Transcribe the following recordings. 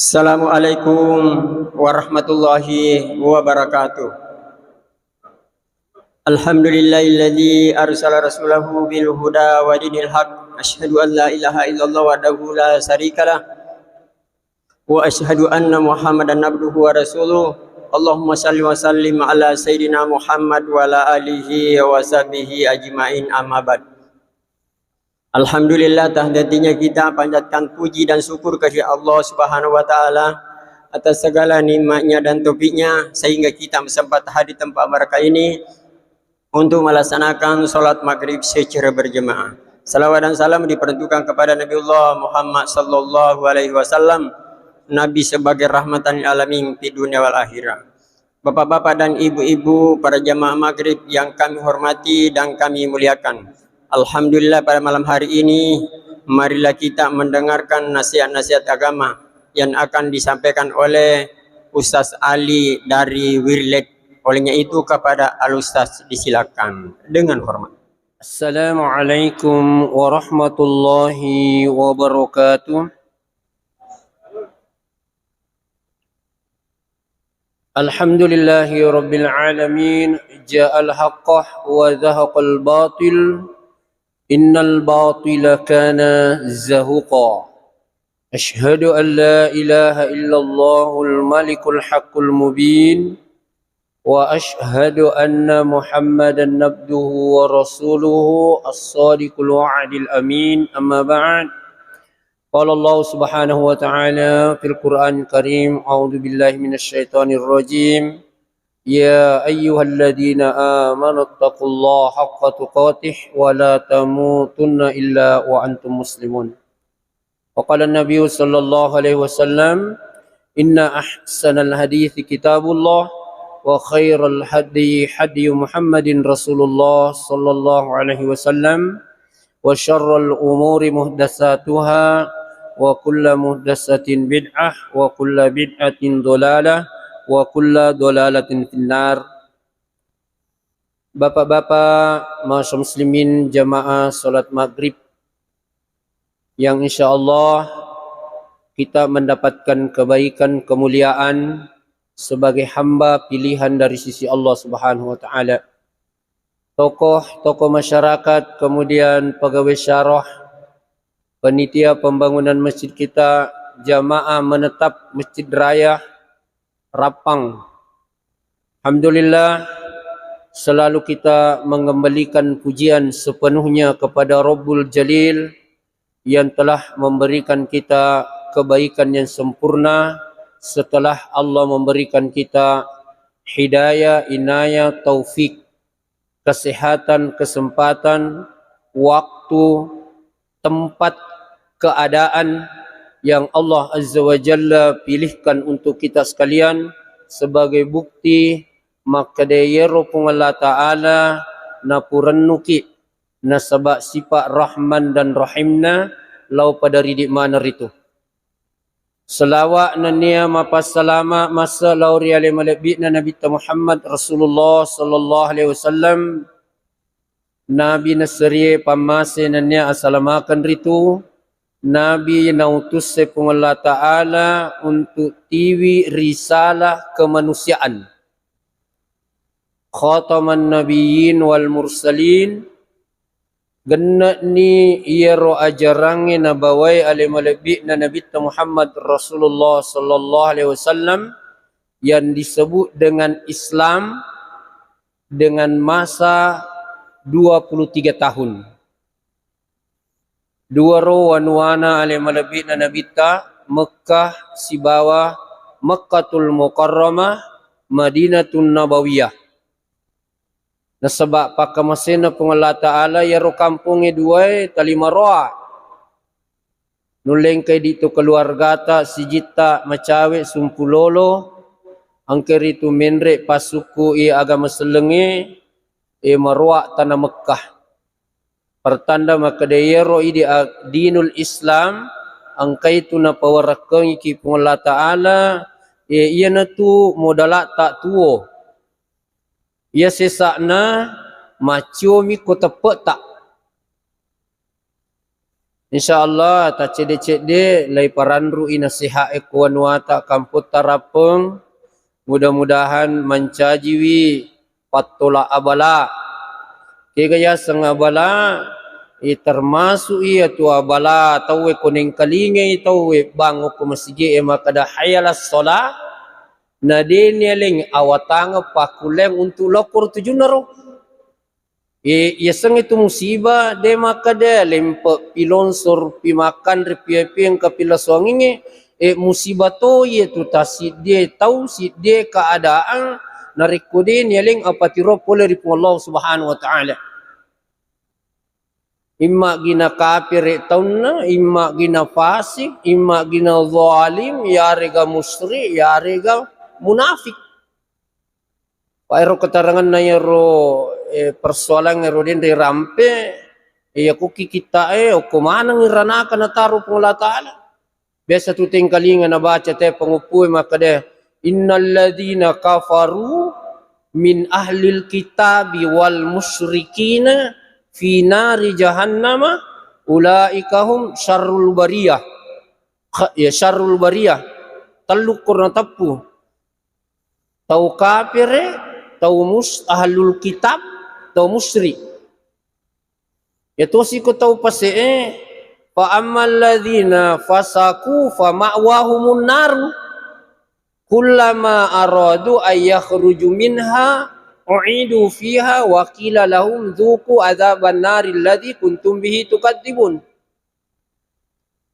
Assalamualaikum warahmatullahi wabarakatuh. Alhamdulillahilladzi arsala rasulahu bil huda wa dinil haq. Asyhadu an la ilaha illallah wahdahu la syarikalah wa asyhadu anna Muhammadan abduhu wa rasuluh. Allahumma shalli wa sallim ala sayyidina Muhammad wa ala alihi wa sahbihi ajmain, amma ba'd. Alhamdulillah, tahdatinya kita panjatkan puji dan syukur kepada Allah Subhanahu wa taala atas segala nikmatnya dan taufiknya sehingga kita bersempat hadir tempat barakah ini untuk melaksanakan salat maghrib secara berjemaah. Salawat dan salam diperuntukkan kepada Nabiullah Muhammad sallallahu alaihi wasallam, nabi sebagai rahmatan lil alamin di dunia wal akhirah. Bapak-bapak dan ibu-ibu para jamaah maghrib yang kami hormati dan kami muliakan, alhamdulillah pada malam hari ini marilah kita mendengarkan nasihat-nasihat agama yang akan disampaikan oleh Ustaz Ali dari Wirlet. Olehnya itu kepada Al-Ustaz disilakan dengan hormat. Assalamualaikum warahmatullahi wabarakatuh. Alhamdulillahi rabbil alamin. Ja'al haqqah wa zahaqal batil. Innal batila kana zahuqa. Ashhadu an la ilaha illallahul malikul haqqul mubin. Wa ashhadu anna Muhammadan abduhu wa rasuluhu as-sadiqul wa'dil amin. Amma ba'd. Qala Allah subhanahu wa ta'ala fil Qur'an karim, a'udzu billahi minasyaitonir rajim. Ya ayyuhalladzina amanu taqullaha haqqa tuqatih wa la tamutunna illa wa antum muslimun. Wa qala an-nabiy sallallahu alaihi wasallam, inna ahsanal hadithi kitabullah wa khairal hadi hadi Muhammadin Rasulullah sallallahu alaihi wasallam wa syarrul umuri muhdatsatuha wa kullu muhdatsatin bid'ah wa kullu bid'atin dhalalah wa kullu dhalalatin finnar. Bapak-bapak, masyarakat muslimin jamaah salat maghrib yang insyaallah kita mendapatkan kebaikan kemuliaan sebagai hamba pilihan dari sisi Allah Subhanahu wa taala. Tokoh-tokoh masyarakat, kemudian pegawai syarah, panitia pembangunan masjid kita, jamaah menetap Masjid Raya Rapang. Alhamdulillah, selalu kita mengembalikan pujian sepenuhnya kepada Rabbul Jalil yang telah memberikan kita kebaikan yang sempurna setelah Allah memberikan kita hidayah, inayah, taufik, kesehatan, kesempatan, waktu, tempat, keadaan yang Allah Azza wa Jalla pilihkan untuk kita sekalian sebagai bukti maka dayero pun Allah Ta'ala na purannuki na sabak sifat Rahman dan Rahimna lau pada ridik mana itu. Selawat na niya mapasalama masa lauri alaihi malabit na Nabi Muhammad Rasulullah sallallahu alaihi wasallam, Nabi nasriye pamase na niya asalamakan ritu, Nabi nautus sepung Allah Ta'ala untuk tiwi risalah kemanusiaan. Khataman nabiyyin wal mursalin. Gennak ni ia ro ajarange na bawai alaihi malabit na Nabi Muhammad Rasulullah sallallahu alaihi wasallam yang disebut dengan Islam dengan masa 23 tahun. Dua ro wanwana alaihi malabit na Nabi Mekah Sibawa, Mekkatul Mukarramah, Madinatun Nabawiyah. Nasabak pakamasena pun Allah Ta'ala ya ro kampungi dua talima roa. Nuleng kay dito keluarga ta sijita macawe sumpulolo angker itu menre pasuku agama selengi marwa tanah Mekah. Pertanda maka dayero di dinul Islam angkai itu na pawarakang iki pun Allah Ta'ala iya na tu modalak tak tuo. Ia sesakna maciomi ko tepek tak. InsyaAllah tak cedek-cedek lai paranru inasihat ekuan wata kamput tarapeng. Mudah-mudahan mencajiwi patola abala. Kaya sang abala termasuk ia tu abala tahu kuning kalinge tahu bang ko masjid makada hayalas solat na din yaling awatang pakuleng untuk lokor tujunaro. Ya sang itu musibah de makada lempe pilonsor pimakan repi-repi yang kapila suanginge musibah to ye tu tasid dia tahu sid dia keadaan narikudin yaling apatiro pole ri Allah Subhanahu wa taala. Imma gina kafir taunna, imma gina fasik, imma gina zalim, ya rega musyrik, ya rega munafik. Pairo keterangan na yaro persoalan yaro din di rampe, ya kuki kita o kumana ngirana kana taru pung Allah Ta'ala. Biasa tu tingkalingan na baca te pengupuy makade innal ladzina kafaru min ahlil kitabi wal musyrikina fi nari jahannama ulaika hum syarrul bariyah. Ya syarrul bariyah. Taluk kurna tapu. Tau kafir, tau ahlul kitab, tau musyrik. Ya tu si ko tau pase fa ammal ladzina fasaku fa ma'wahumun nar kullama aradu ay yakhruju minha u'idu fiha wa qila lahum dzuqu adzaban naril ladzi kuntum bihi tukadzibun.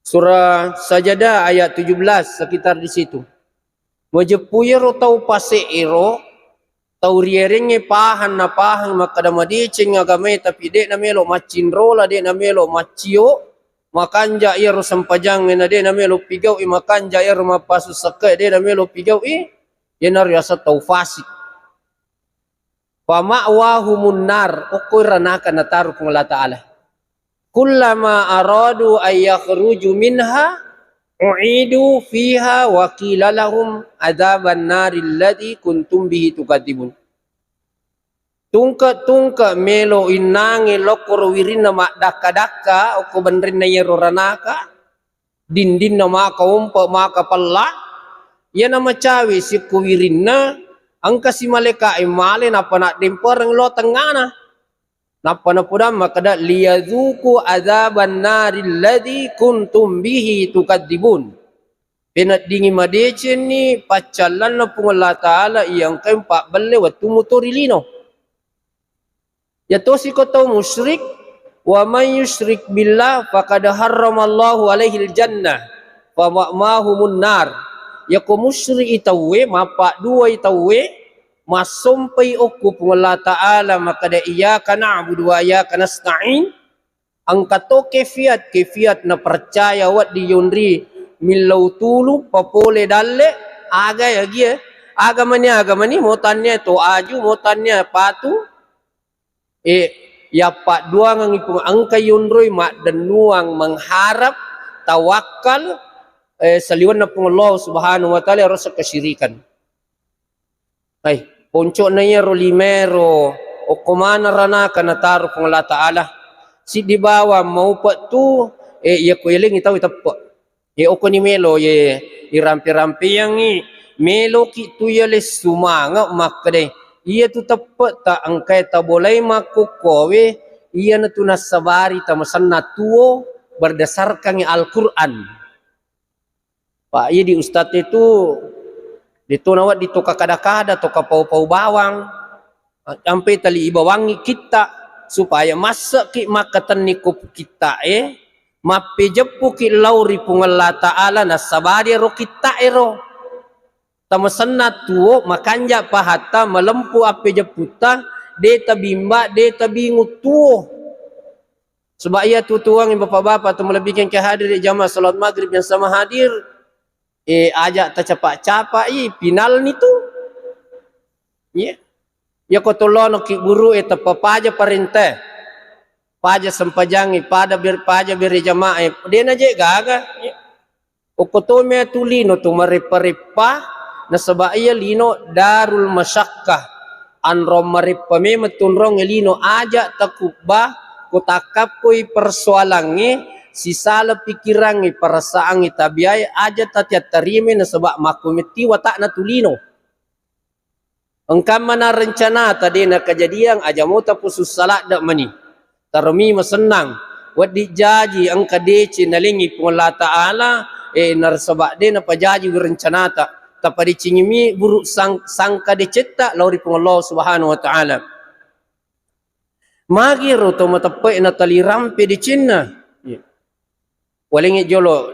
Surah Sajadah ayat 17 sekitar di situ. Mojepuyero tau pase ero tau rierenge pahan na pahan makada madicing agame tapi dek na melo macinro la dek na melo macio makanja iro sampajang na dek na melo pigau makanja iro mapasu sakai dek na melo pigau yenar yasa tau fasik. Fa ma'wahumun nar ukoy ranaka nataru kung Allah Ta'ala. Kullama aradu ay yakhruju minha u'idu fiha wa qila lahum adzaban naril ladzi kuntum bihi tukadzibun. Tungka melo inangi lokor wirina mak daka-daka uko benrin na yero ranaka dindin na maka umpa maka palla ya nama cawe si kuwirina angka si maleka imale napa nak dempereng lo tengana napa na pudam makada liyazuku adzaban naril ladzi kuntum bihi tukadzibun. Penat dingi madecen ni pacalan na pung Allah Ta'ala yang kempak bele watu motorilino. Ya to si ko tau musyrik wa man yusyrik billah faqad harramallahu alaihi aljannah wa ma'mahumun nar. Ya ko musyrik itawe mapa dua itawe masumpai oku pung Allah Ta'ala makada iyyaka na'budu wa iyyaka nasta'in angkato kefiat na percaya wat di yonri milau tulu papole dalle aga ya gie agamani motannya to aju motannya patu ya pak dua ngipung angka yonroi mak denuang mengharap tawakal saliwan na pung Allah Subhanahu wa Ta'ala rasa kesyirikan. Hai poncok na yero limero o kumana rana kana taru pung Allah Ta'ala si di bawah mau pak tu ya ko yeling itaw itappo oko ni melo ye irampi-rampi yang ni melo ki tu ye les sumanga makade iya tu tepat ta angkai ta boleh makukowe iya na tu nasabari ta masanna tuo berdasarkan Al-Qur'an. Pak iya di ustaz itu ditunawat di toka kada-kada toka pau-pau bawang sampai tali ibawangi kita supaya masak ki makatan nikup kita mape jepu ki lauri pung Allah Ta'ala nasabari ro kita ero tamasanna tuo makanja pahata melempu ape jeputa deta bimba deta bingu tuo sebab ia tutuang bapak-bapak tu melebihkan ke hadir jamaah salat maghrib yang sama hadir ajak tercapak-capak final ni tu ya ko tolong ki guru tepapaja perintah paja sempajangi pada paja beri jamaah dia naje gaga ukotome tulino tu maripa-ripa na sabaya lino darul masyakkah anrom maripa me metunrong lino aja takubah kutakap koi persoalangi sisala pikiran perasaan tabiai aja tatiat tarime na sebab makumiti watak na tulino. Engkam mana rencana tadi na kejadian aja mau tapusus salat dak mani. Tarmi masenang. Wat dijaji angka deci nalingi Allah Ta'ala nar sebab de na pajaji rencana ta. Tapadi cingimi buruk sangka dicetta lauri Allah Subhanahu Wa Ta'ala. Magi ro to matapai na tali rampe di Cina. Walingi jolo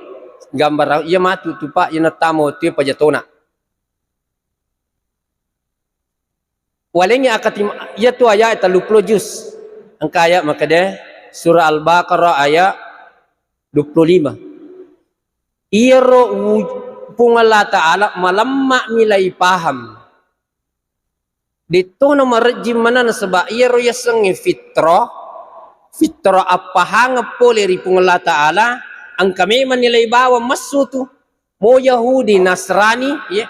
gambar ia matu tupak ia natamo tu pajatona. Walingi akatim ia tu ayat 30 juz. Angka ayat maka dia surah Al-Baqarah ayat 25. Ia ro pung Allah Ta'ala malamma milai paham. Dito na marajim mana na sebab ia ro yasengi fitrah apa hanga pole ri pung Allah Ta'ala ang kami manilai bawa masu tu mo Yahudi Nasrani ya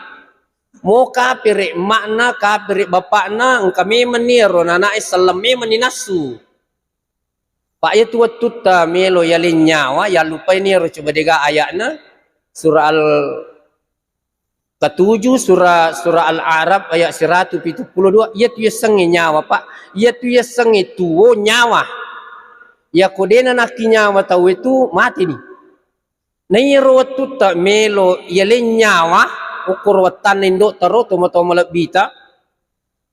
mo kafir makna kafir bapakna ang kami maniro na Islam me maninasu pak ya tu tutta melo yalin nyawa ya lupa ni ro coba dega ayatna surah al ketujuh surah Al-Arab ayat 172 ia tu yasengi nyawa pak ia tu yasengi tuo nyawa ya kodena nak nyawa tahu itu mati ni nairo tu tak melo yalin nyawa ukur watan indo taro tomo lebita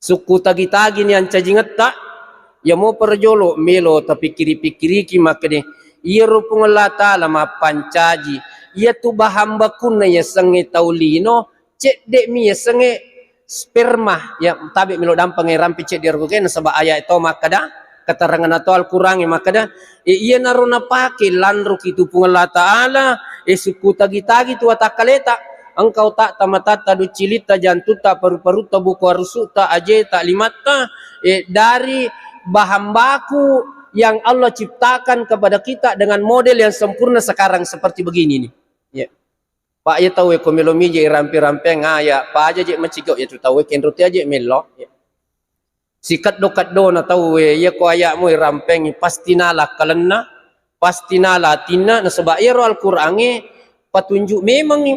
suku tagi-tagi ni anca jingat tak ya mau perjolo melo tapi pikiri ki makne ia rupung Allah Ta'ala ma pancaji ia tu bahamba kunna ya sange taulino cek dek mi ya sange sperma ya tabi melo dampang rampi cek dia rugen sebab ayat itu makada keterangan atau Al-Qur'an makada ia naruna pake lanru kitu pung Allah Ta'ala suku tagi-tagi tu atakaleta engkau tak tamatata du cilita jantuta paru-paru ta buku arusuta aje tak limata dari bahan baku yang Allah ciptakan kepada kita dengan model yang sempurna sekarang seperti begini nih. Ya. Pak ya tahu ko melomi je rampe-rampe ngaya, pa aja je macigau ya tu tahu ken roti aja melo. Ya. Sikat do na tahu ya ko aya mo rampeng pasti nala kalenna, pasti nala tina na sebab ya Al-Qur'an patunjuk memang ni.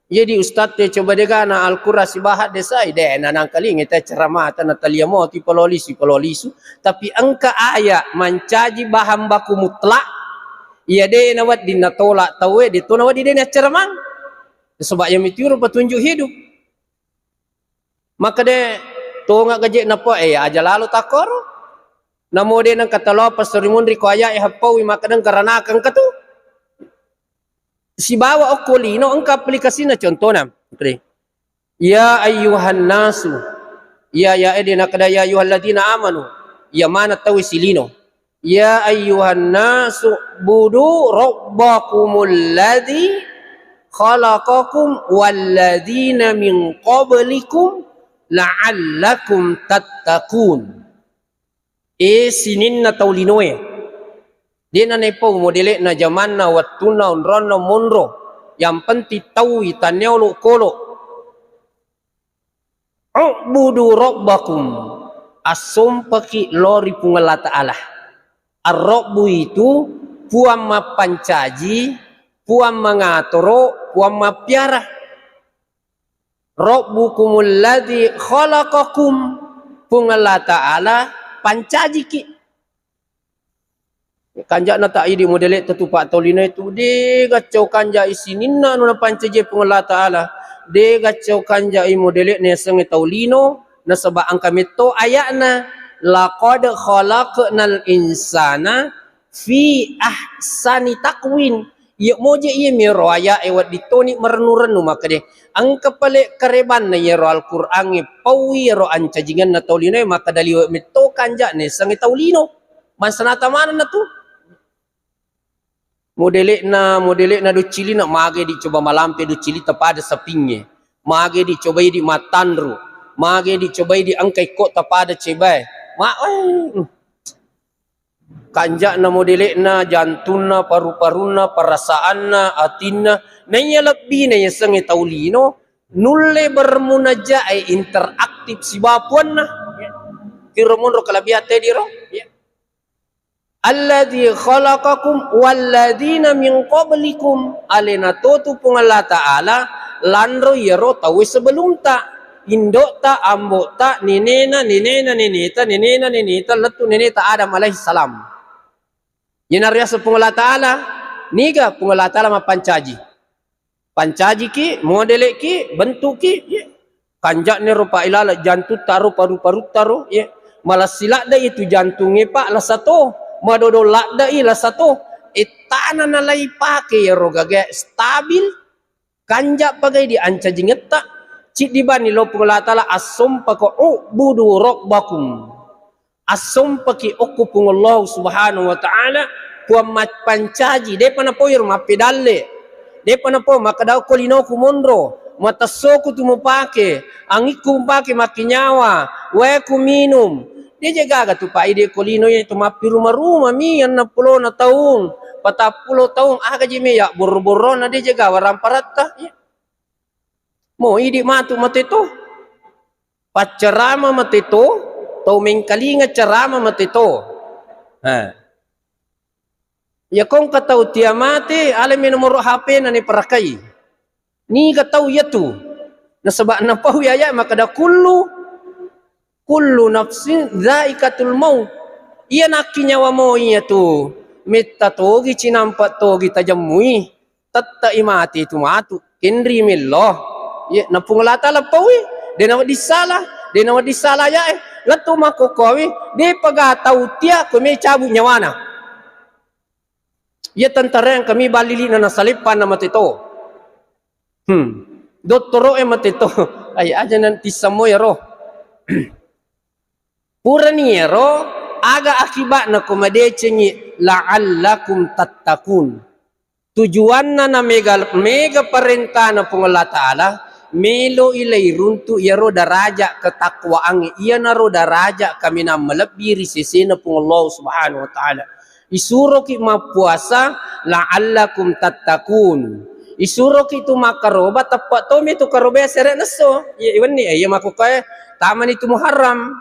Jadi ustaz te coba dega na Al-Qur'an si bahat desai de nanang kali ngita ceramah ta Natalia mo ti pololisu tapi angka ayat mancaji bahan baku mutlak ia de nawat dinatolak tawe di to nawat di de ceramah sebab yang mitur petunjuk hidup maka de to ngak gaje napa aja lalu takor namo de nang kata lo pastor mundri ko ayat hapawi maka dan karena akan katu si bawa okolino ang aplikasi na contohnya okay. Ya ayyuhan nasu ya edina kada ya ayyuhalladzina amanu ya mana tawi silino ya ayyuhan nasu budu rabbakumul ladzi khalaqakum walladzina min qablikum la'allakum tattaqun sinin na taulinoe dia na nepo modele na zaman na watuna unrono monro yang penting tahu itannya lo kolo ubudu rabbakum asumpaki lori pungala ta'ala ar-rabbu itu puam pancaji puam mengatoro puam piara rabbukumul ladzi khalaqakum pungala ta'ala pancaji ki kanjak na tak idi modele tetupak tolina itu de gacau kanjak isininna nu pancaje pengala taala de gacau kanjak i modele ne senge taulino na sebab angka meto ayatna laqad khalaqnal insana fi ahsani taqwin ya moje iya miro aya ewat ditoni merenurenu maka de angka pale kareban na yero Al-Qur'an pawi ro ancajingan na taulino maka dali meto kanjak ne senge taulino mansanata mana na tu modelek na do cili nak mage dicoba malampe do cili tepada sapingnya mage dicobai di matandru mage dicobai di angkai kok tepada cebai kanjak na modelek na jantuna paru-paruna perasaanna atinna nanya lebih nanya sengi taulino nulle bermunajai interaktif si bapuan na kira munro kalabiate diro alladzi khalaqakum walladzina min qablikum alena tu Allah Ta'ala landro yero tahu sebelum ta indok ta ambok ta ninena ninita letu ninita Adam alaihi salam yenarya Allah Ta'ala niga Allah Ta'ala ma pancaji ki modele ki bentuk ki kanjak ni rupa ilala jantung taruh paru-paru taruh malah silak dah itu jantungnya pak lah satu madodo lak dah lah satu tanah nalai pakai ya roga stabil kanjak pakai di anca jingeta cik dibani lo Allah Ta'ala asum pako budu rabbakum asum paki okupung Allah Subhanahu wa Ta'ala kuamat pancaji depa na poir mapedalle depa na po makadaw kolino kumondro mata soku tu mo pake angiku pake makinyawa we ku minum dia jaga tu pa ide kolino ye tu mapi rumah mi yan na 10 na taung 40 taung aga jime ya boro-boro na dia jaga waram parata mo ide matu mateto pacarama mateto tau mengkalinga carama mateto ya kong katau tiamate alam nomor HP na ni parakai ni katau ya tu na sebab na pau ya maka da kullu nafsin dhaikatul maut iya nak nyawa mo iya tu metta togi cinampat togi tajamui tatta imati tu matu kendri millah ya na punglata la pau de na disalah ya latu makokowi de pagatau tia ko me cabut nyawana ya tentara yang kami balili na nasalipan na matito doktoro matito ay aja nanti samo ya roh pura ni ya roh aga akibat na kumadecenyi la'allakum tattakun tujuan na mega perintah na Allah Ta'ala melo ilay runtu ya roh daraja ketakwaan iya na roh daraja kami na malabiri sisi na Allah Subhanahu wa Ta'ala isuro ki mapuasa la'allakum tattakun isuro kita makaroba tepat tu itu karoba seret naso ya iwan ni ya makukai taman itu Muharram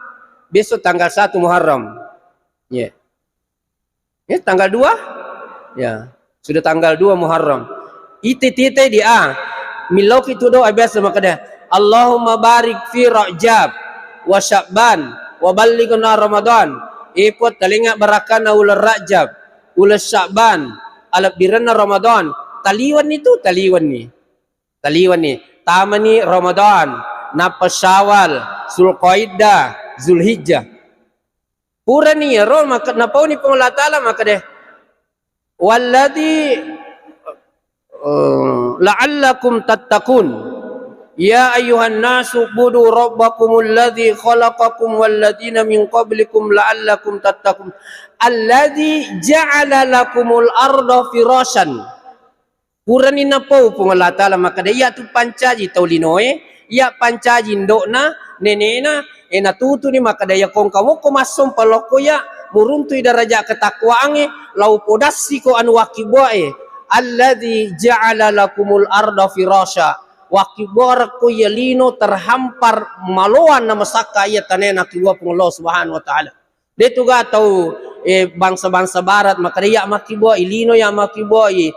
besok tanggal 1 Muharram ya tanggal 2 ya sudah tanggal 2 Muharram tite dia milau kita doa biasa makanya Allahumma barik fi Rajab wa Sya'ban wa ballighna Ramadan ipot talinga barakana ular Rajab ular Sya'ban alap birana Ramadan taliwan ni tamani Ramadan napa Syawal Zulqaidah Zulhijjah pura ni ro maka napa ni Allah Ta'ala maka deh walladzi la'allakum tattakun ya ayuhan nasu budu rabbakumul ladzi khalaqakum walladzina min qablikum la'allakum tattakun alladzi ja'ala lakumul arda firasyan Kurani na po Allah Ta'ala maka dia tu pancaji taulinoe ya pancaji ndokna nenena natutu ni maka dia kong kamu ko masom paloko ya muruntu daraja ketakwaange lau podasi ko anu wakiboe alladzi ja'ala lakumul arda firasya wakibor ko yalino terhampar maloan na masaka ya tanena kiwa Allah Subhanahu wa Ta'ala detu ga tau bangsa-bangsa barat maka dia makiboe ilino ya makiboe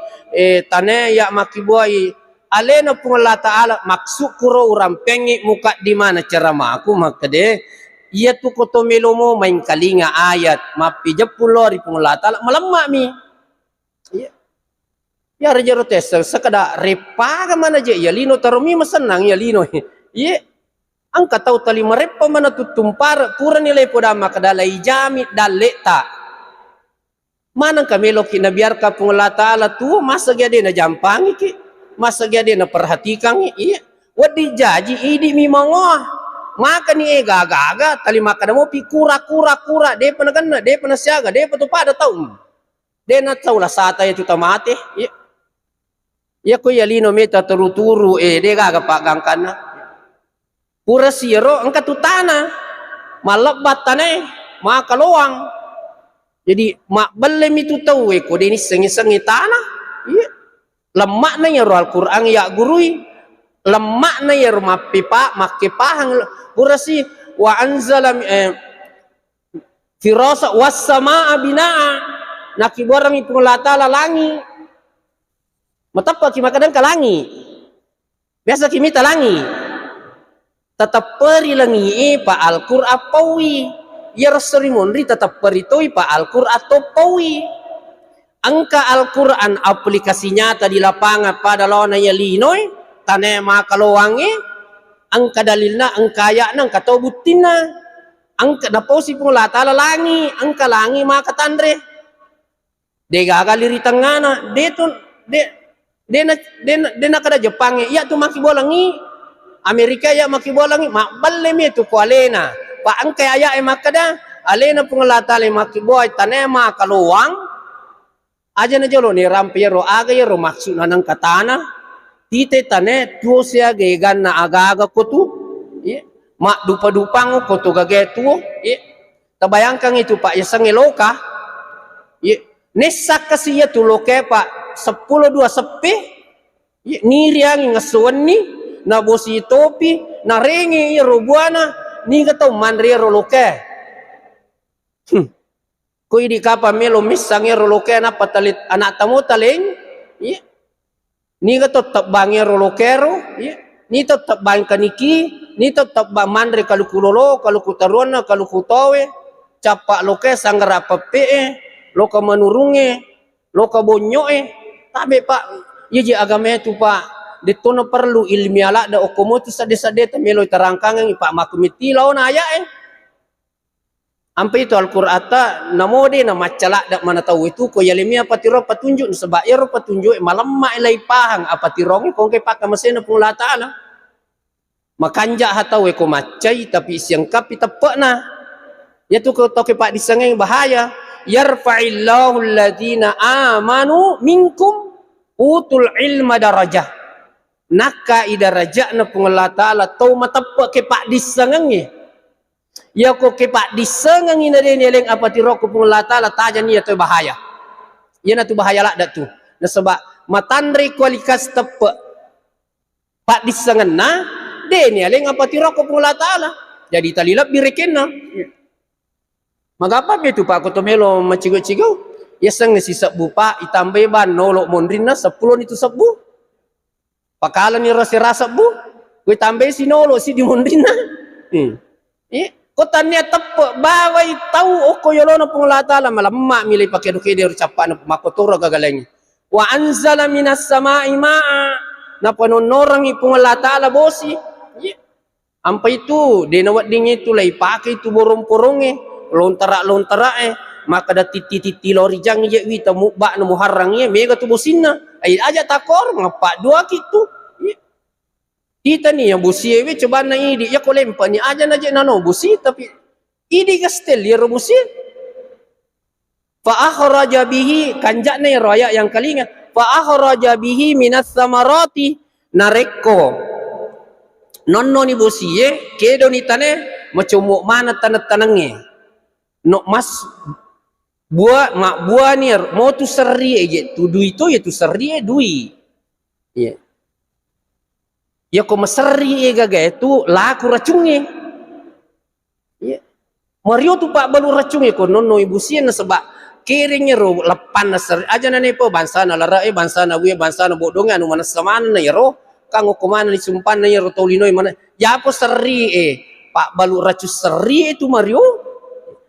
tane ya makiboy alena Allah Ta'ala maksud kuro urang pengi muka di mana ceramah aku maka de iya tu koto melomo main kalinga ayat mapi jepulo ri Allah Ta'ala melemak mi ya raja rotes sekada repa mana je ya lino tarumi masenang ya lino iya angka tahu tali merepa mana tutumpar pura nilai poda maka dalai jamit daleta mana kami loki na biarkan Allah Ta'ala tu masa dia na jampangi ki masa dia na perhatikan iya wadi jaji idi mi mangoh maka ni gaga tali maka mo pi kura de panagana de panasiaga de patu pada taum de na tahu lah sata itu tamate iya ko yalino meta turuturu de gaga pagangkana pura siro angka tutana malabat taneh maka loang jadi mak belum itu tahu ko ini sengi tanah iya lemak na ya Al-Qur'an ya gurui lemak na ya rumah pipa makke pahang kurasi wa anzala firasa was samaa binaa nakiborang ipung ta'ala langi. Matapa ki makadang kalangi. Biasa kimi talangi. Tetap peri langi pa Al-Qur'an pawi. Ya Rasulullah tetap peri toi pa Al-Qur'an atau pawi. Angka Al-Qur'an aplikasi nyata di lapangan pada lawan ya linoy tanema kalowangi. Angka dalilna angka ayatna angka taubutina. Angka naposi pung ta'ala langi, angka langi maka tandre. De gagaliri tangana, de na kada Jepang ya tu maki bolangi, Amerika ya maki bolangi, mak balle me tu ko alena. Pa angka aya makada, alena pung ta'ala maki boy tanema kaluang. Aja na jolo ni rampiro aga yero maksud nang katana. Tite tane tuo sia gegan na aga-aga ko tu. Mak dupa-dupang ko to gagetu. Tabayangkan itu Pak, ya sangeloka. Nesak kasi ya tuloke Pak, 10-2 sepi. Niri ang ngasuan ni, na bosi topi, na rengi robuana, ni kataw manri roloke. Kung hindi ka pa melo misang roloke na patalit anak tamo taling. Ni kataw tabangi rolokero. Ni tetap bang kaniki, ni tetap bang mandre kalukulolo, kalukutaruan, kalukutowe, capak loke sanggara pepe, loka manurunge, loka bonyoe. Tapi Pak, ye agama itu Pak, detono perlu ilmiah da okomotu sade-sade temelo terangkangan Pak makumiti lawan aya Ampe itu Al-Qur'an ta namode na macala da mana tahu itu ko ilmiah patiro patunjuk sebab ero patunjuk malam ma ilai pahang apa tirong ko ke Pak masena pung la ta'ala. Makanja hatawe ko macai tapi siang kapi tepak na. Ya tu ko toke Pak disengeng bahaya. Yarfa'illahu alladhina amanu minkum utul ilma darajah. Naka idarajah na pung la ta'ala tau matepak ke Pak disengeng. Ya ko ke Pak disengeng ina den eleng apa tiro ko pung la ta'ala tajan ya tu bahaya. Ya na tu bahaya lah dak tu. Na sebab matandre kualitas tepak Pak disengeng na den eleng apa tiro ko pung la ta'ala. Jadi talilap birekenna. Magapa betu Pak ko tomelo macigo-cigo. Ya sang si sabbu Pak itambe ban nolok mondrinna 10 itu sabbu. Pakalan ni rasa sabbu. Ko itambe si nolok si di mondrinna. Kotanya tepe bawai tahu oko yolono pung la ta'ala malamma milih pakai duke dia ucapan makotoro gagaleng. Wa anzala minas sama'i ma'a. Na panonorang ipung la ta'ala bosi. Ampa itu denawat ding itu lai pakai itu borong-poronge lontara maka da titi-titi lori jang je wi tamu ba no muharrang ye mega tu bosinna. Ai aja takor ngapa dua kitu. Kita ni yang busi we coba na idi ya ko lempa ni aja na je nano busi tapi idi gastel ya busi. Fa akhraja bihi kanjak na raya yang kalinga fa akhraja bihi minas samarati nareko. Nonno ni busi ye kedo ni tane macam mana tanat-tanange. No mas buah mak buah ni mau tu seri je tu dui tu ya tu seri dui. Ya. Ya ko maseri gaga itu laku racungnya. Ya. Mario tu Pak balu racungnya ko nono ibu sien sebab kiringnya ro lepan na seri aja na nepo bangsa na lara bangsa na wi bangsa na bodongan anu mana samana na yero kang hukuman ni sumpan na yero tolino mana ya po seri Pak balu racu seri itu Mario.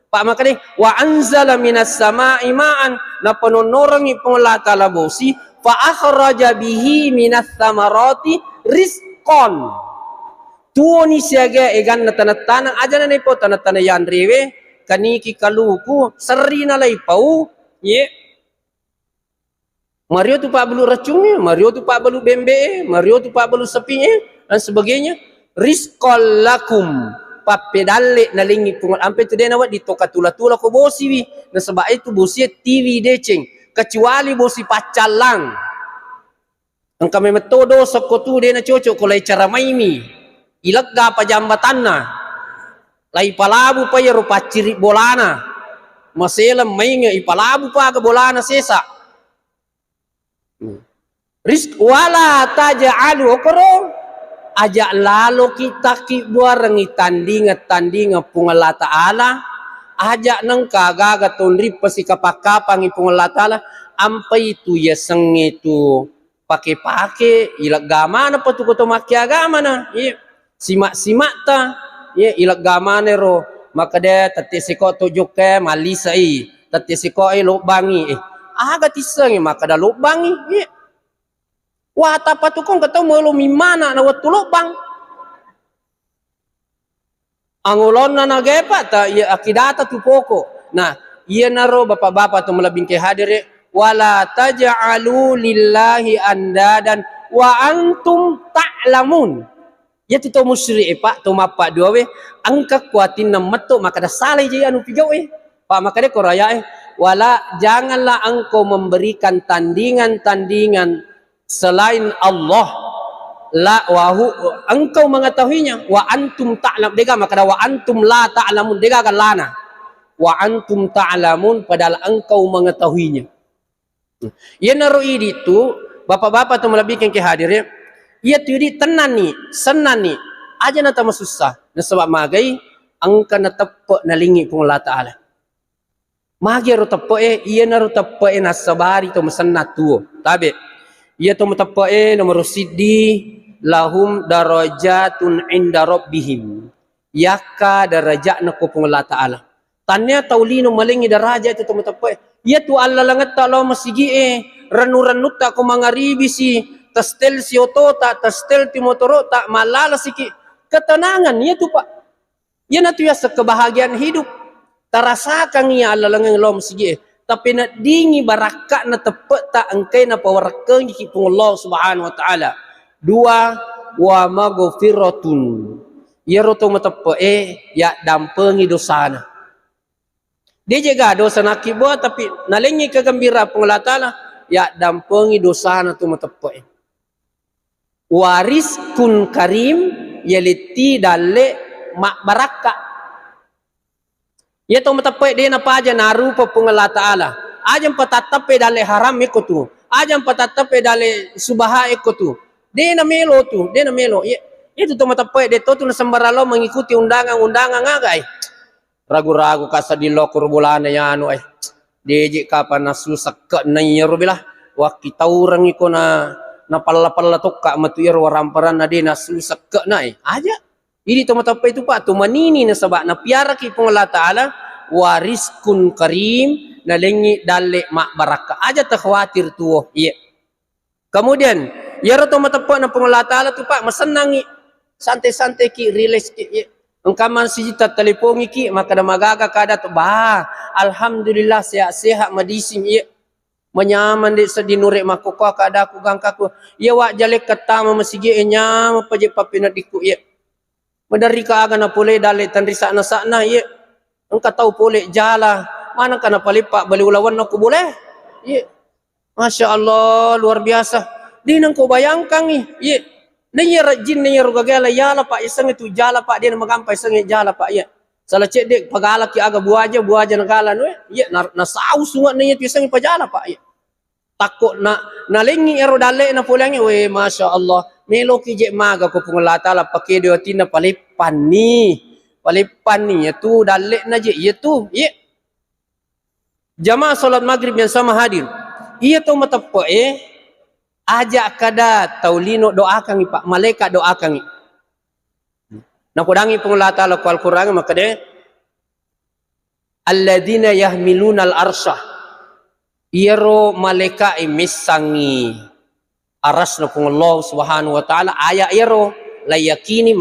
Pak makanya wa anzala minas sama'i ma'an na panonorang ipong la ta'ala bosi fa akhraja bihi minas samarati rizqan. Tuo ni siaga egan na tanat-tanang aja na po tanat-tanang yan rewe kaniki kaluku seri na lay pau ye. Mario tu Pak balu racungnya, Mario tu Pak balu bembe, Mario tu Pak balu sepinya dan sebagainya. Rizqal lakum papedalle na lingi pungal ampe tu dena wat ditokatula-tula ko bosi wi na sebab itu bosi TV deceng kecuali bosi pacalang ang kami metodo sokotu dena cocok ko lay cara maimi ilagga pa jambatanna lay palabu pa yero paciri bolana maselam mainga ipalabu pa ka bolana sesa rizq wala taja'alu okoro aja lalu kita ki buarang tandinga pung Allah Ta'ala ajak nang kagaga tunri pasi kapakapang ipung Allah Ta'ala ampai tu ya sengi tu pakai ilag gama na patuko to maki agama na simak ta ilag gama ne ro maka de tati siko tujuk ke malisa tati siko lubangi aga tisang maka da lubangi wah tapatukong katau mulu mimana na watu lubang angulon na nagepa ta akidata tu poko. Nah, iya naro bapak-bapak tu melabing ke hadir wala taj'alu lillahi andadan wa antum ta'lamun. Ya tu musyrik pak tu mapak dua we angka kuatin na metu maka dah salah je anu pigau Pak maka dia koraya wala janganlah engkau memberikan tandingan-tandingan selain Allah. La wahu engkau mengetahuinya wa antum ta'lam dega maka wa antum la ta'lamun dega kan lana wa antum ta'lamun padahal engkau mengetahuinya ya naru itu bapak-bapak tu melebihkan ke hadir ya tu di tenan ni senan ni aja na tama susah na sebab magai angka na tepe na lingi pung Allah Ta'ala magi ro tepe iya naru tepe na sabari tu mesenat tu tabe iya tu tepe nomor siddi lahum darajatun inda rabbihim yaka darajatna ko pung Allah Ta'ala tanya taulino malingi daraja itu teman-teman ya tu Allah langat talo masigi ranu-ranu ta ko mangaribi si tastel si otota tastel ti motoro ta malala siki ketenangan ya tu pak ya na tu ya kebahagiaan hidup tarasakan ya Allah langang lo masigi tapi nak dingi barakat na tepet ta engkai na pawarkan ki pung Allah Subhanahu wa taala dua wa maghfiratun ya roto matepe ya dampengi dosana dia jaga dosa nak buat tapi nalengi kegembira pung Allah Ta'ala ya dampengi dosana tu matepe waris kun karim yaliti dalle mak baraka ya tu matepe dia napa aja naru pung Allah Ta'ala ajam patatape dalle haram ikutu ajam patatape dalle subaha ikutu dia na melo tu, dia na melo. Itu tu matapai dia tu na sembaralo mengikuti undangan-undangan ngagai. Ragu-ragu kasa di lokur bulan ya anu Dia je kapan na susak ke na yero bilah. Wah kita orang iko na palla-palla tukak matu yero waramparan na dia na susak ke na aja. Ini tu matapai tu pak tu manini na sabak na piara ki pung Allah Ta'ala wariskun karim na lengi dale mak baraka. Aja tak khawatir tu. Iya. Kemudian ya roto matepe na pung Allah Ta'ala tu pak masenangi santai-santai ki relax ki engkaman si jita telepongi ki maka da magaga kada tu bah alhamdulillah sehat-sehat medisin menyaman de sedinure makoko kada aku gangkaku ya wa jale katama masigi nya mapaje papina diku medari ka aga na pole dale tanrisa na sana engka tahu pole jala mana kana palipak bali ulawan aku boleh Masya Allah luar biasa di nang ko bayangkan Nanya rajin nanya rugagala yala pak isang itu jala pak dia magampai isang jala pak salah cek dek pagala ki aga buaja negala no na sau sungat nanya tu isang pajala pak takut na lengi ero dale na pulangi we Masya Allah melo ki je maga ko pung Allah Ta'ala pakai dia tina palipan ni tu dale na je tu jamaah salat maghrib yang sama hadir tu matapo ajak kada taulino doakan pak malaikat doakan na kudangi pung Allah Ta'ala ku Al-Qur'an maka de alladzina yahmiluna al-arsha iro malaikat misangi arasna pung Allah Subhanahu wa Ta'ala aya iro layakini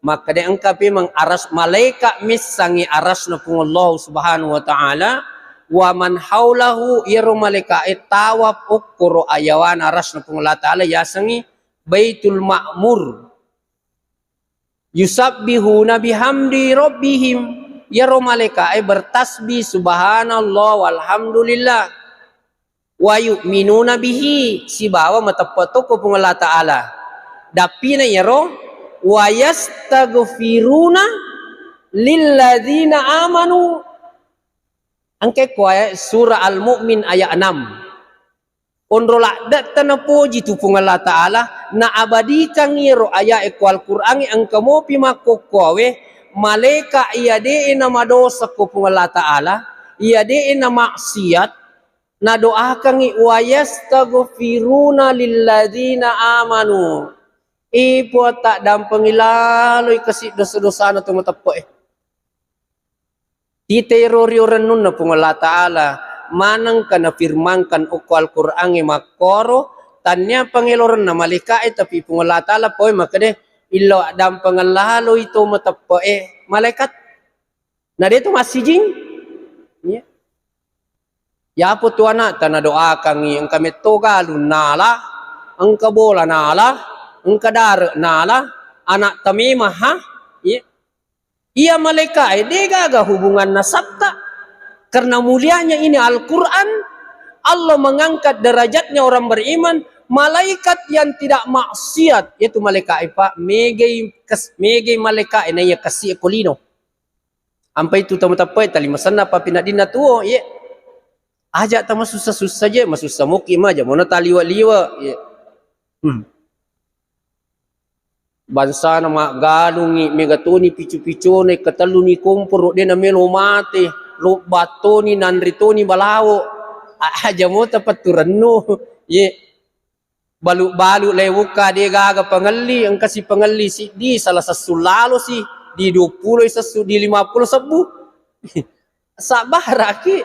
maka de angka memang aras malaikat misangi arasna pung Allah Subhanahu wa Ta'ala wa man haulahu iru malaika tawaf ukuru ayawan aras na pung Allah Ta'ala yasangi Baitul Ma'mur yusabbihuna bihamdi rabbihim iru malaika bertasbih subhanallah walhamdulillah wa yu'minuna bihi si bawa matapato ko pung Allah Ta'ala dapina iru wa yastaghfiruna lilladzina amanu angke kuaya surah Al-Mu'min ayat 6. Onrola dat tanapoji tu pung Allah Ta'ala na abadikan iro ayat Al-Qur'an ang kamo pimakokwawe malaikat ia de na madosa ko pung Allah Taala, ia de na maksiat, na doakan wa yastaghfiruna lilladzina amanu. Ipo tak dan pengilaloy kasi dosa-dosa na tumatapa Di terori renun na pung Allah Taala, manang ka na firmankan o Al-Qur'an makoro, tanya pangiloran na malaikat tapi pung Allah Taala poy makade ilo dan pengalalo ito matapa malaikat na dito masijing ya po tu anak tanah doa kami ang kami togalun nala ang kabola nala ang kadar nala anak tamimah ha ia malaikat dia gaga hubungan nasabta karena mulianya ini Al-Quran. Allah mengangkat derajatnya orang beriman. Malaikat yang tidak maksiat, yaitu malaikat Pak, megay malaikat na iya kasi kolino. Ampai tu tamu-tapai tali masana pa pinadin na tuo, ye. Ajak ta masusah-susah je, masusah mukim aja, mana taliwa-liwa, ye. Bansa na magalungi, megatoni picu-picu ni kataluni kumpur, dia na melo mate, lo batoni nanritoni balawo. Aja mo tapat turano, ye. Balu-balu lewuka dia gaga pengali ang kasi pengali si di salah sesulalo si di 20 sesu di 50 sebu sabar aki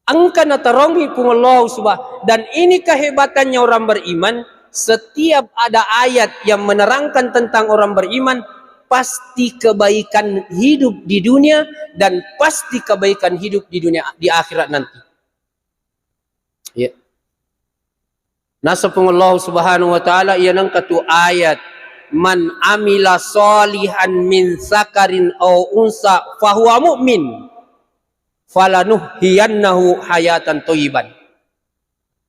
angka na tarongi kung Allah subhanahu dan ini kehebatannya orang beriman. Setiap ada ayat yang menerangkan tentang orang beriman pasti kebaikan hidup di dunia dan pasti kebaikan hidup di dunia di akhirat nanti Nasa pong Allah subhanahu wa ta'ala, iyan ang katu ayat, man amila salihan min sakarin aw unsa fahuwa mu'min, falanuhhiyannahu hayatan thayyiban.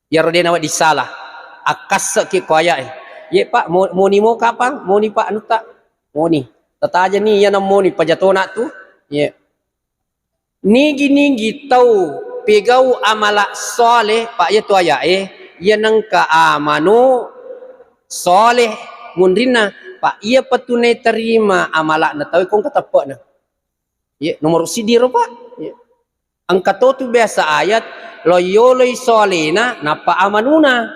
Yar din awak disalah, akas ki ko ayat ye pak, mo ni mo kapang, mo ni pak anu tak, mo ni. Tata aja ni yan ang mo ni pajatona tu, ye. Nigi-nigi tau pegau amala soleh, pak ye tu ayat yan ang kaamano soleh mundrina pak ia patunay terima amala na tahu kung katapa na nomor sidiro pak ang katoto biasa ayat loyoloy soleh na napaamanuna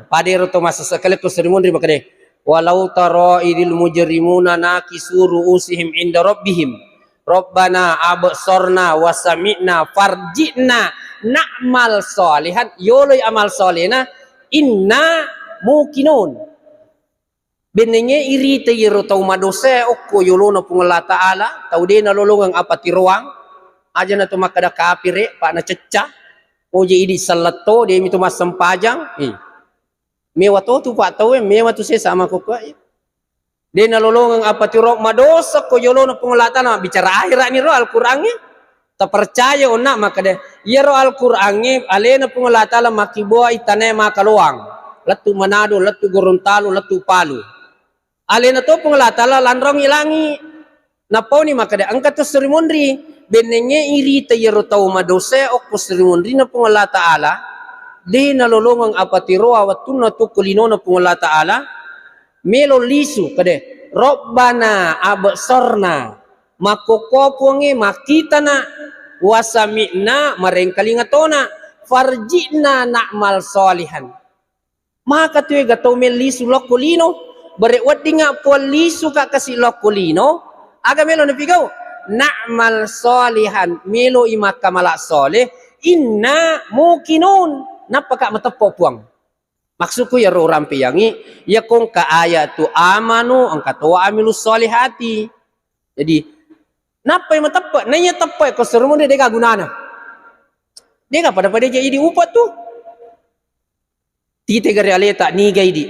padero to masasakali ko serimundri makade walau tara idil mujrimuna nakisuru usihim inda rabbihim Rabbana absorna wasami'na farji'na na'mal salihan yoloy amal solena inna mukinun benenge irite yero tau madose okko yolo na pung Allah Ta'ala tau de nalolongang apa tiruang aja na to makada kapire pa na cecca oje idi salato de mi to masempajang mewa to tu pa tau mewa tu se sama ko de nalolongang apa tirok madosa ko yolo na pung Allah Ta'ala bicara akhirat ni ro Al-Qur'an tak percaya ona maka deh iya ro Al-Qur'an alena pung Allah Ta'ala makiboa itane makaluang latu Manado latu Gorontalo latu Palu alena to pung Allah Ta'ala landrong ilangi napau ni maka deh angkat to serimundri benenge iri te yero tau madose ok serimundri na pung Allah Ta'ala de nalolongang apa tiro awatuna to kulino na pung Allah Ta'ala melo lisu kade Rabbana absorna makokopungi makita na wasami'na marengkalingatona farji'na na'mal solihan maka tuwe gato lisu lokolino berewat dinga po lisu ka kasi lokolino aga melo napigaw na'mal solihan melo imaka malak soleh inna mukinun napaka matapo puang maksud ko ya ro rampi yangi ya kong ka ayat tu amanu ang katawa amilus solihati jadi napa yang tepat nanya tepat ko serumun dia ga gunana dia ga pada jadi upat tu tite gari ale tak ni gaidi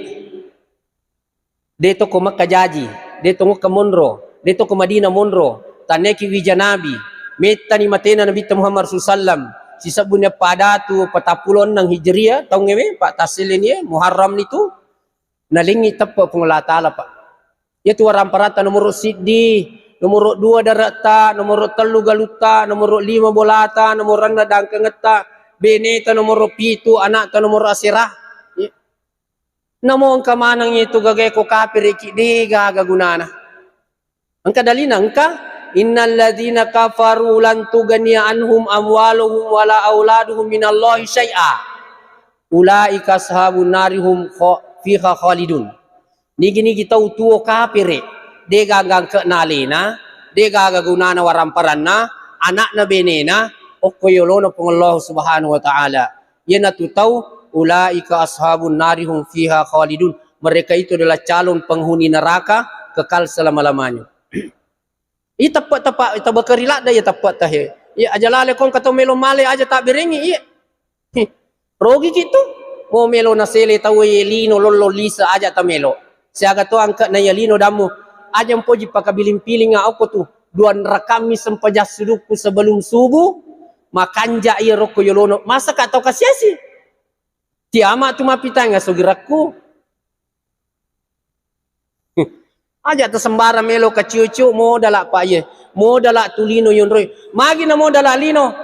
dia to ko Makkah jaji dia to ko Monro dia to ko Madinah Monro taneki wijanabi metani matena Nabi Muhammad sallallahu sisabunnya pada tu patapulon ng Hijriah tahu ngewe pak tasilin ye Muharram itu nalingi tepat pung Allah Ta'ala pak ya tu orang parata nomor siddi nomor 2 darata nomor 3 galuta nomor 5 bolata nomor 6 dangkengeta beneta nomor 7 anak ta nomor asirah namo ang kamanang itu gagay ko kapir iki di gagunana Angka dalina angka innal ladzina kafaru lan tughniya anhum amwaluhum wala auladuhum minallahi syai'a ulaika ashabun narihum fiha khalidun. Nigi tau tuo kafire de gagang ke nalina de gaga gunana waramparanna anak na benena okoyolono pong Allah subhanahu wa ta'ala. Yan na tutaw ulaika ashabun narihum fiha khalidun. Mereka itu adalah calon penghuni neraka kekal selama-lamanya. Itapat itabakarila da ya tapat tahe. Ya ajalale kong kato melo male aja tak berengi iya. Rogi gitu. Mo melo na sele tawe lino lolo lisa aja ta melo. Siaga to angkat na yalino damu. Aja mpoji pakabiling-piling nga ako tu. Duan rakami sempajas sudukku sebelum subuh. Makanja iya roko yolono. Masa katau kasiasi. Tiama tu mapita nga sugiraku. Aja tersembara melo ke cucu mo dalak pa ye. Mo dalak tulino yon roy. Magi na mo dalak lino.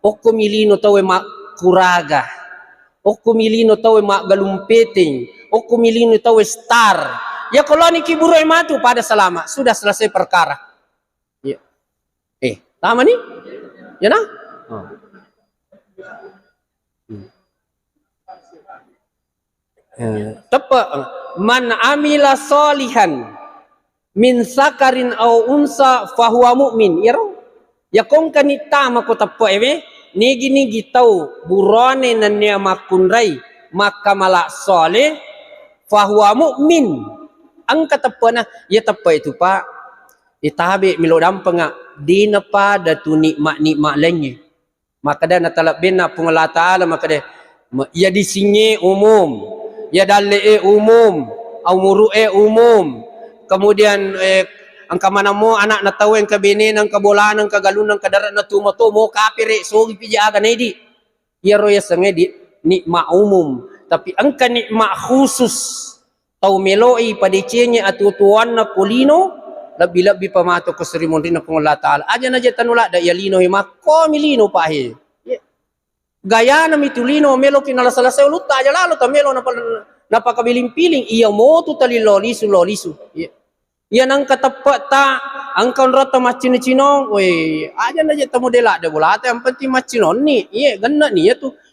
Oko milino tawe mak kuraga. Oko milino tawe mak galumpeting. Oko milino tawe star. Ya kalau ni kiburoy matu pada selama. Sudah selesai perkara. Ya. Tama ni? Ya na? Tepat. Man amila solihan min sakarin au unsa fahuwa mu'min. Ya kong kanita mako tapo nigi tau burone nanya makunrai maka malak soleh fahuwa mu'min. Ang katapo na ya tapo itu pak itabi milodam penga di napa datu nikmat lainnya. Maka dah natalab bina pengala ta'ala maka dah ya di sini umum ya dalle umum au muru'e umum. Kemudian angka mana mo anak na tawen ka binin ang kabolaan ang kagalunang kadarat na tumato mo kapire sogi pija aga nedi. Yaro ya sange di nikma umum tapi angka nikma khusus tau meloi padicenya atutuan na kulino labi-labi pamato ko serimon rin na pangala ta'ala. Aja na jeta nula da yalino hima ko milino pa he. Gaya na mitulino melo kinalasalasay ulut aja lalo ta melo napakabiling-piling iya mo tu tali lolisu. Yan ang katapat ta ang kaunrata macino-cino aja na jeta modela da bulate ang penting macinon ni ganna ni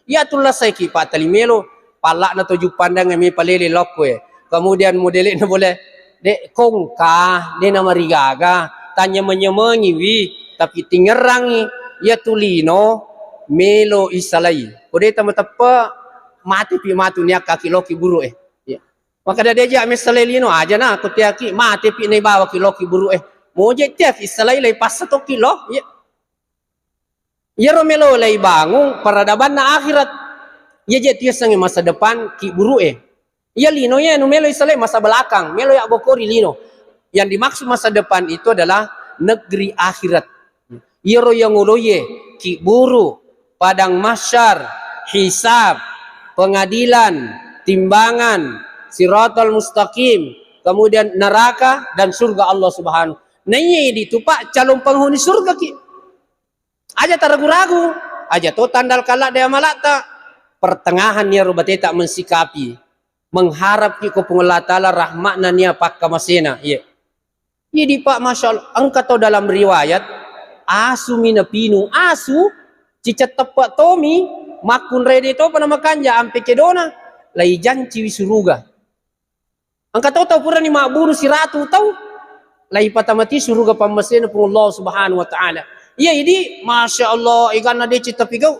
ya tu lasay ki patali melo palak na tujuh pandang mi palele lokwe kemudian modele na boleh dek kongka de na marigaga tanya menyemengi wi tapi tingerangi ya tulino melo isalai kode tamatapa mati pi matu niya kaki loki buru maka dah dia mesalelino aja na aku tiaki mati pi nei bawa kilo ki buru mo je tiak isalai lay pas 1 kilo ya romelo lay bangung peradaban na akhirat ya je tiak sangi masa depan ki buru ya lino ya no melo isalai masa belakang melo ya bokori lino yang dimaksud masa depan itu adalah negeri akhirat ya ro yang uloye ki buru padang mahsyar hisab pengadilan timbangan Siratal mustaqim, kemudian neraka dan surga Allah Subhanahu. Nanya itu pak calon penghuni surga ki. Aja tak ragu-ragu, aja to tandal kalak dia malata. Pertengahan nia rubate tak mensikapi, mengharap ki ko pengala taala rahmatna nia pakka masena. Iya. Jadi pak masya Allah, angka to dalam riwayat asu mina pinu asu cicat tepat tomi makun rede to panama kanja ampe kedona lai janci wisuruga. Angka tahu pura ni makburu si ratu tahu. Lai patamati suruga pamasena pun Allah Subhanahu wa ta'ala. Iya ini masya Allah ikan ada cita pigau.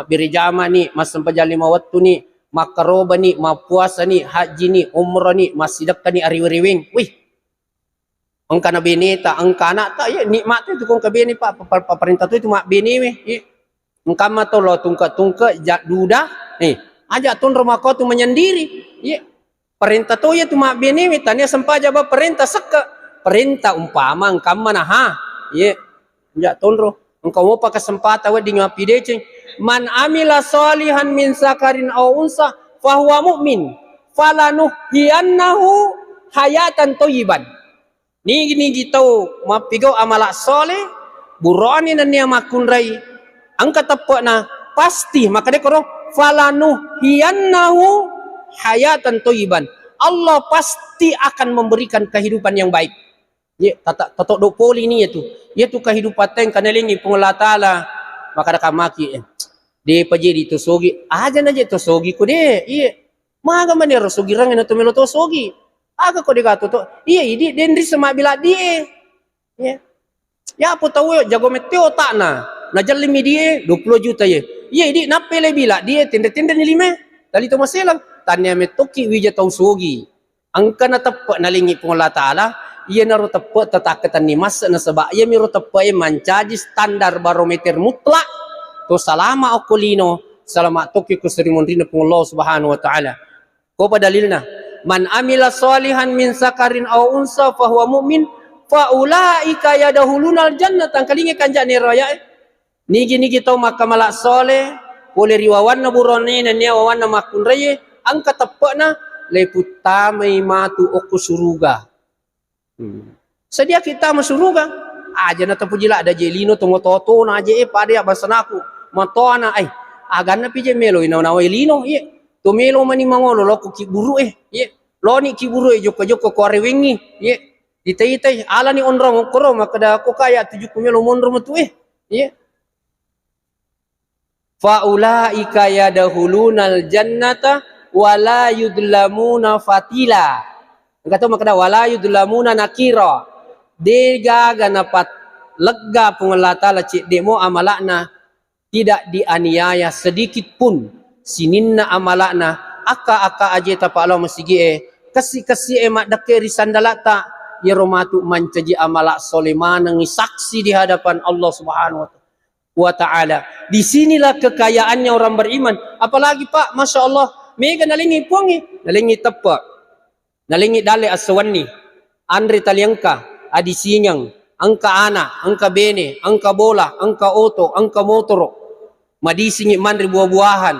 Biri jama ni mas sempajal 5 waktu ni makaroba ni mapuasa ni haji ni umrah ni masidak ni ariwiriwing. Wih. Angka na bineta angka anak tak ya nikmat tu kong kabini pak perintah tu mak bini weh. Angka ma to lo tungka jak duda. Aja tun rumah kau tu menyendiri. Iya. Perintah tu ya tu mak bini tanya sempat jawab perintah seka perintah umpama engkau mana ha ye ya tonro engkau mau pakai kesempatan awak di ngapi deceng man amila solihan min sakarin au unsa fahuwa mu'min falanuhyiannahu hayatan thayyiban ni gitu mapigo amalak soleh burani nan niya makunrai angka tepakna pasti maka dia koro falanuhyiannahu hayatan thayyiban. Allah pasti akan memberikan kehidupan yang baik. Ye tatok do poli ni tu. Ye tu kehidupan kanalingi pengolah taala maka dak maki de pajeri to sogi aja na je to sogi ko de ye maga manero sogi rang na to melo to sogi aga ko de gato to ye di dendri sama bila die ye ya apa tahu yo jago meteo tak na jalimi die 20 juta ye di napele bila die tenda-tenda ni lime dali to maselang tanya metoki wija tau sogi angka na tepat na lingi pengolah taala ia naro tepat tatakatan ni mas na sebab ia miro tepat mancaji standar barometer mutlak to salama okulino salama toki kusrimun rina pengolah subhanahu wa ta'ala ko padalilna man amila salihan min sakarin aw unsa fahuwa mu'min fa ulaika yadkhulunal jannata kalinge kanja ni raya nigi tau makamala soleh boleh riwawanna burone na nia wawanna makun raye angka tepakna leputamai matu oku suruga sedia kita masuruga aja na tapujila ada jelino tongo toto na aja pada ya basanaku matona agana pije melo ina na welino ye to melo mani mangolo lo ku kiburu ye lo ni kiburu joko ko rewengi ye ditai ala ni onrong koro makada ko kaya 7 melo monro metu ye fa ulaika yadkhulunal jannata wala yudlamuna fatila kata makada wala yudlamuna nakira dega ganapat lega pengelata la cik demo amalakna tidak dianiaya sedikit pun sininna amalakna aka aje tapa Allah masigi kasi emak dake risandalata ya romatu mancaji amalak soleman ngi saksi di hadapan Allah Subhanahu wa ta'ala. Disinilah kekayaannya orang beriman. Apalagi Pak, Masya Allah mega nalingi puangi nalingi tepak nalingi dale aswani andre taliangka adi sinyang angka ana angka bene angka bola angka oto angka motoro madisingi mandri buah-buahan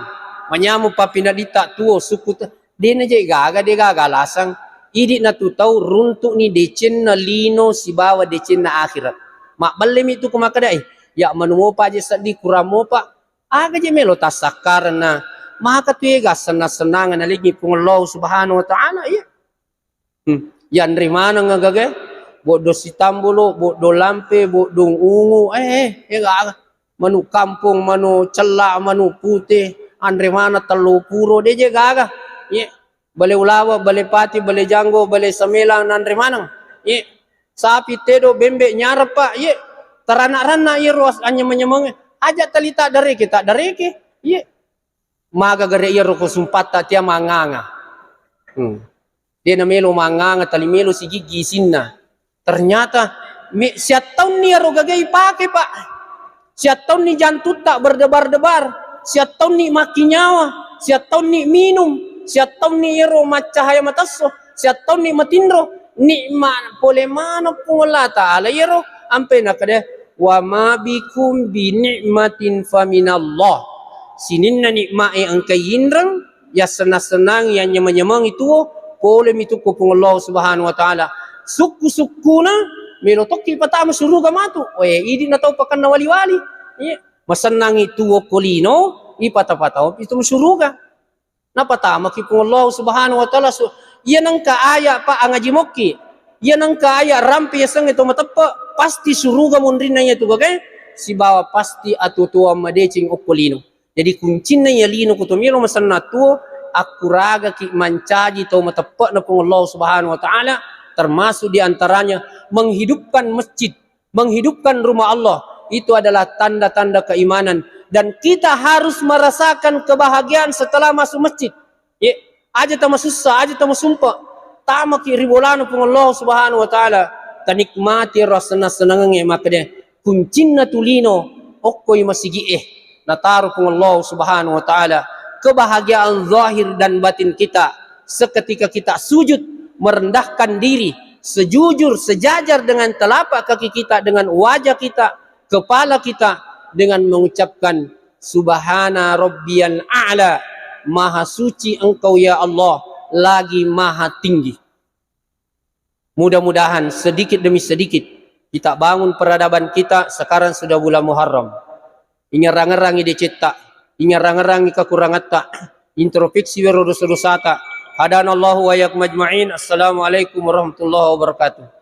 manyamu papinadita tuo suku dena je gaga lasang idi na tu tau runtuk ni decen na lino si bawa decen na akhirat mak balem itu kumakadai ya manumo pa je sadi kuramo pa aga je melo tasakar na maka tuega senang-senangan lagi pengelau subhanahu wa ta'ala ya yan rimana ngagage bodo sitambulo bodo lampe bodo ungu ya manu kampung manu celak manu putih andre mana telu puro deje gaga ye bale ulawa bale pati bale janggo bale samelang andre mana ye sapi tedo bembe nyarep Pak ye terana-rana ye ruas anya menyemang aja talita dari kita dari ke ye maga gare ye roko sumpata tia manganga dia namelo manganga talimelo si gigi sinna ternyata siat tahun ni rogagai pakai Pak siat tahun ni jantung tak berdebar-debar siat tahun ni maki nyawa siat tahun ni minum siat tahun ni ero macahaya mataso siat tahun ni matindro nikmat pole mana pola ta'ala ero ampe nakade wa ma bikum bi nikmatin faminallah sininna nikmai angkai indrang ya senang-senang yang nyemang itu boleh itu kupung Allah Subhanahu wa ta'ala suku-sukuna melo toki patama suruga matu idi na tau pakan na wali-wali masenang itu kolino ipata-pata itu suruga na patama kipung Allah Subhanahu wa ta'ala iya nang kaaya pa angaji moki iya nang kaaya rampi yasang itu matepa pasti suruga mundrina itu bagai si bawa pasti atutua madecing okolino jadi kuncina ya lino kutomiro masanna tuo aku raga ki mancaji tau matepa na pung Allah Subhanahu wa ta'ala termasuk diantaranya menghidupkan masjid menghidupkan rumah Allah itu adalah tanda-tanda keimanan dan kita harus merasakan kebahagiaan setelah masuk masjid aja tama susah aja tama sumpah tama ki ribolano pung Allah Subhanahu wa ta'ala kanikmati rasana senangnya maka dia kuncina tulino okoy masigi nataru pung Allah Subhanahu wa ta'ala kebahagiaan zahir dan batin kita seketika kita sujud merendahkan diri sejujur sejajar dengan telapak kaki kita dengan wajah kita kepala kita dengan mengucapkan subhana rabbiyal a'la maha suci engkau ya Allah lagi maha tinggi. Mudah-mudahan sedikit demi sedikit kita bangun peradaban kita. Sekarang sudah bulan Muharram, ingarang-rangi dicetak ingarang-rangi kekurangan tak introspeksi dosa-dosa tak. Hadanallahu wa iyyakum ajma'in. Assalamualaikum warahmatullahi wabarakatuh.